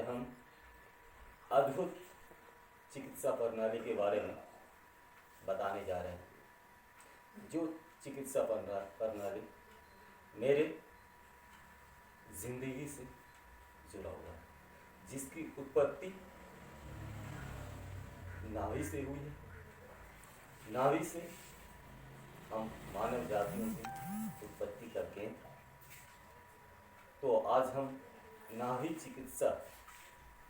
हम अद्भुत चिकित्सा प्रणाली के बारे में बताने जा रहे हैं। जो चिकित्सा प्रणाली मेरे जिंदगी से जुड़ा हुआ है, जिसकी उत्पत्ति नाभि से हुई है। नाभि से हम मानव जातियों की उत्पत्ति का केंद्र। तो आज हम नाभि चिकित्सा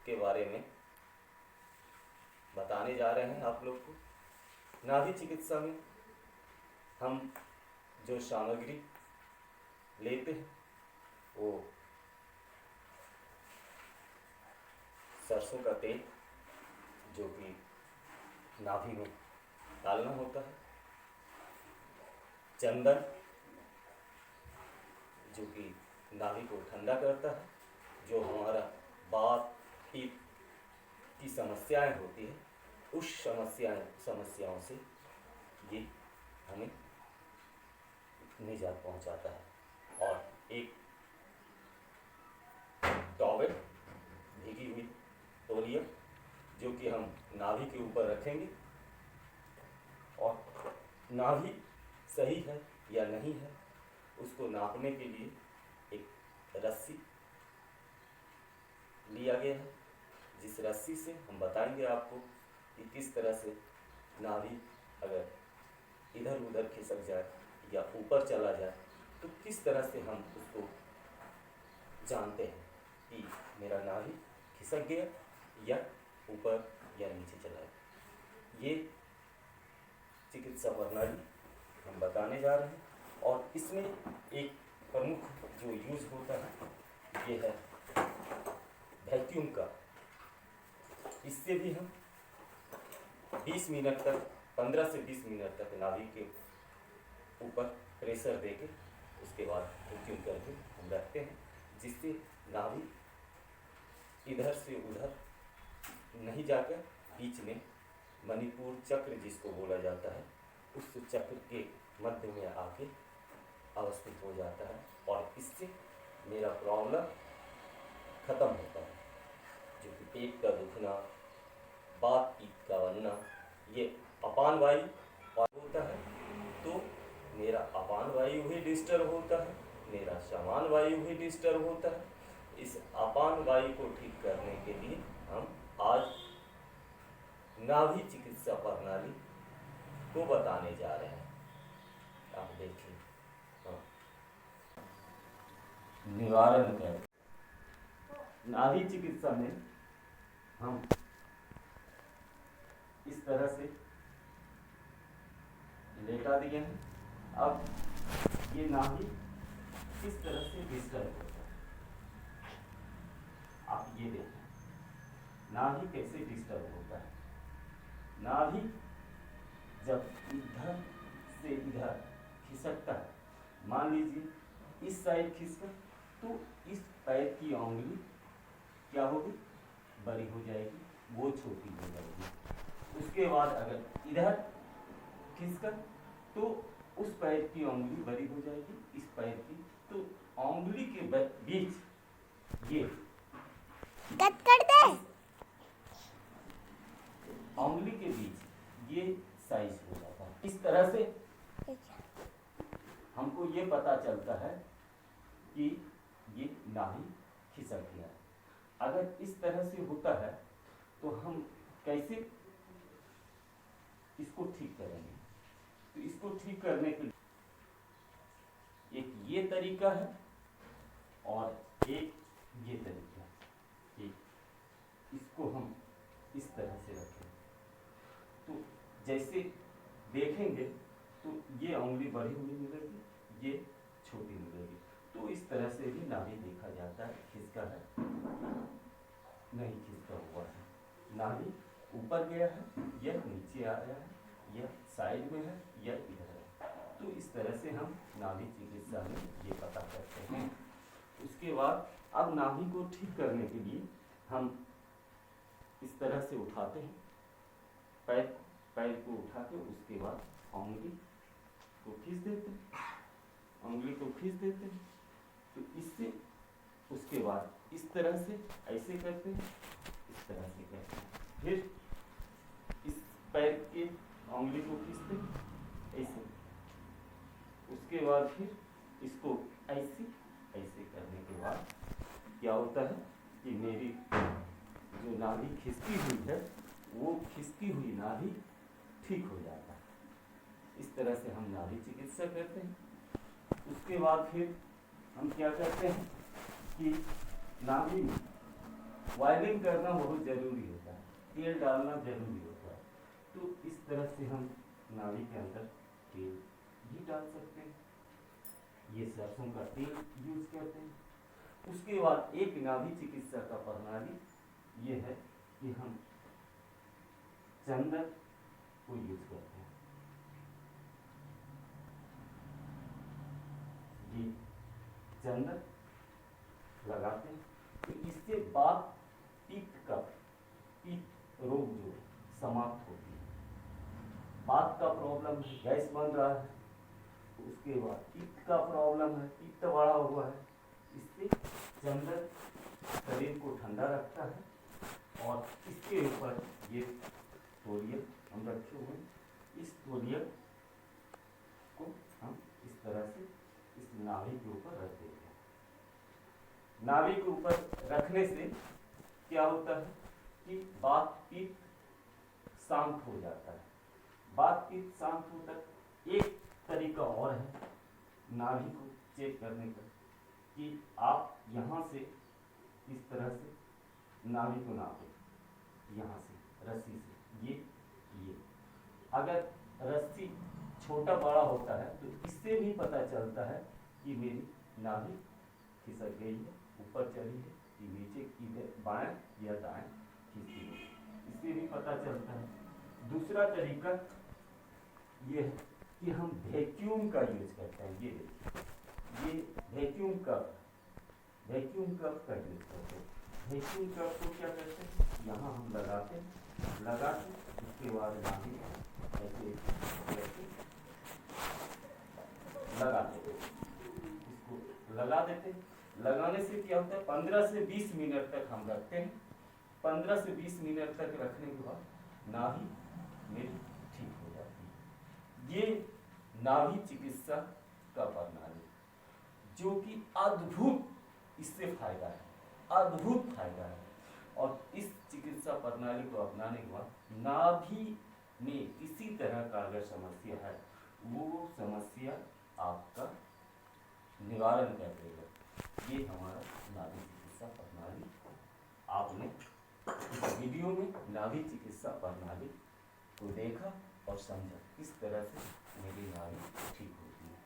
के बारे में बताने जा रहे हैं आप लोग को। नाभि चिकित्सा में हम जो सामग्री लेते हैं वो सरसों का तेल, जो कि नाभि में डालना होता है, चंदन जो कि नाभि को ठंडा करता है, जो हमारा वात पित्त की समस्याएं होती है उस समस्याओं से ये हमें निजात पहुंचाता है। और एक टॉवेल, भीगी हुई तौलिया, जो कि हम नाभि के ऊपर रखेंगे और नाभि सही है या नहीं है उसको नापने के लिए एक रस्सी लिया गया है, जिस रस्सी से हम बताएंगे आपको कि किस तरह से नाभि अगर इधर उधर खिसक जाए या ऊपर चला जाए तो किस तरह से हम उसको जानते हैं कि मेरा नाभि खिसक गया या ऊपर या नीचे चला गया। ये चिकित्सा प्रणाली हम बताने जा रहे हैं और इसमें एक प्रमुख जो यूज होता है ये है वैक्यूम का। इससे भी हम 20 मिनट तक, 15 से 20 मिनट तक नाभि के ऊपर प्रेशर देके उसके बाद वैक्यूम करके हम रखते हैं, जिससे नाभि इधर से उधर नहीं जाकर बीच में मणिपुर चक्र जिसको बोला जाता है उस चक्र के मध्य में आके अवस्थित हो जाता है और इससे मेरा प्रॉब्लम खत्म होता है, जो कि पेट का दुखना, वात पित्त का बनना, ये अपान वायु होता है तो मेरा अपान वायु भी डिस्टर्ब होता है, मेरा समान वायु भी डिस्टर्ब होता है। इस अपान वायु को ठीक करने के लिए हम आज नाभि चिकित्सा प्रणाली को बताने जा रहे हैं। आप देखिए, निवारण कर नाभि चिकित्सा में हम इस तरह से लेटा दिए हैं। अब ये नाभि किस तरह से डिस्टर्ब होता है आप ये देखें, नाभि कैसे डिस्टर्ब होता है। नाभि जब इधर से इधर खिसकता है, मान लीजिए इस साइड खिसका तो इस पैर की उंगली क्या होगी, बड़ी हो जाएगी, वो छोटी हो जाएगी। उसके बाद अगर इधर खिसका तो उस पैर की उंगली बड़ी हो जाएगी, इस पैर की, तो उंगली के बीच ये कट कर दे, उंगली के बीच ये साइज हो जाता है। इस तरह से हमको ये पता चलता है कि ये नाभि खिसक गया है। अगर इस तरह से होता है तो हम कैसे इसको ठीक करेंगे। तो इसको ठीक करने के लिए एक ये तरीका है और एक ये तरीका है। एक इसको हम इस तरह से रखें तो जैसे देखेंगे तो ये उंगली बड़ी हुई मिलेगी, ये छोटी मिलेगी। तो इस तरह से भी नाभि देखा जाता है, खिसका है नहीं खिसका हुआ है, नाभि ऊपर गया है या नीचे आ रहा है, या साइड में है या इधर है। तो इस तरह से हम नाभि चिकित्सा में ये पता करते हैं। उसके बाद अब नाभि को ठीक करने के लिए हम इस तरह से उठाते हैं, पैर को उठा के उसके बाद उंगली को खींच देते हैं, उंगली को खींच देते हैं। तो इससे उसके बाद इस तरह से ऐसे करते हैं, इस तरह से करते हैं, फिर इस पैर के उंगली को खींचते हैं ऐसे, उसके बाद फिर इसको ऐसे ऐसे करने के बाद क्या होता है कि मेरी जो नाभि खिसकी हुई है वो खिसकी हुई नाभि ठीक हो जाता है। इस तरह से हम नाभि चिकित्सा करते हैं। उसके बाद फिर हम क्या करते हैं कि नाभि में वायलिंग करना बहुत ज़रूरी होता है, तेल डालना ज़रूरी होता है। तो इस तरह से हम नाभि के अंदर तेल भी डाल सकते हैं, ये सरसों का तेल यूज करते हैं। उसके बाद एक नाभि चिकित्सा का प्रणाली ये है कि हम चंदन को यूज करते हैं। ये चंदन लगाते हैं तो इससे बात पित्त रोग जो समाप्त होती है। बात का प्रॉब्लम है, गैस बन रहा है, उसके बाद पित्त का प्रॉब्लम है, पित्त बढ़ा हुआ है, इससे चंदन शरीर को ठंडा रखता है। और इसके ऊपर ये तौलिया हम रखे हुए हैं, इस तौलिया को हम इस तरह से इस नाभि के ऊपर रख देते हैं। नाभि के ऊपर रखने से क्या होता है कि बात पित्त शांत हो जाता है। बात पित्त शांत होता है। एक तरीका और है नाभि को चेक करने का कि आप यहाँ से इस तरह से नाभि को नापें, यहाँ से रस्सी से ये अगर रस्सी छोटा बड़ा होता है तो इससे भी पता चलता है कि मेरी नाभि खिसक गई है, ऊपर चली है, कि नीचे इधर बाएं या दाएं खिसकी है, इससे भी पता चलता है। दूसरा तरीका ये है कि हम वैक्यूम का यूज करते हैं। ये देखिए, ये वैक्यूम कप का यूज करते हैं। वैक्यूम कप को क्या करते हैं, यहाँ हम लगाते उसके बाद नाभि ऐसे लगाते, इसको लगा देते। लगाने से क्या होता है, 15 से 20 मिनट तक हम रखते हैं। 15 से 20 मिनट तक रखने के बाद नाभि मेरी ठीक हो जाती है। ये नाभि चिकित्सा का प्रणाली जो कि अद्भुत, इससे फायदा है, अद्भुत फायदा है। और इस चिकित्सा प्रणाली को अपनाने के बाद नाभि में किसी तरह का अगर समस्या है वो समस्या आपका निवारण कर देगा। ये हमारा नाभि चिकित्सा प्रणाली। आपने इस वीडियो में नाभि चिकित्सा प्रणाली को देखा और समझा, इस तरह से मेरी नाभि ठीक होती है।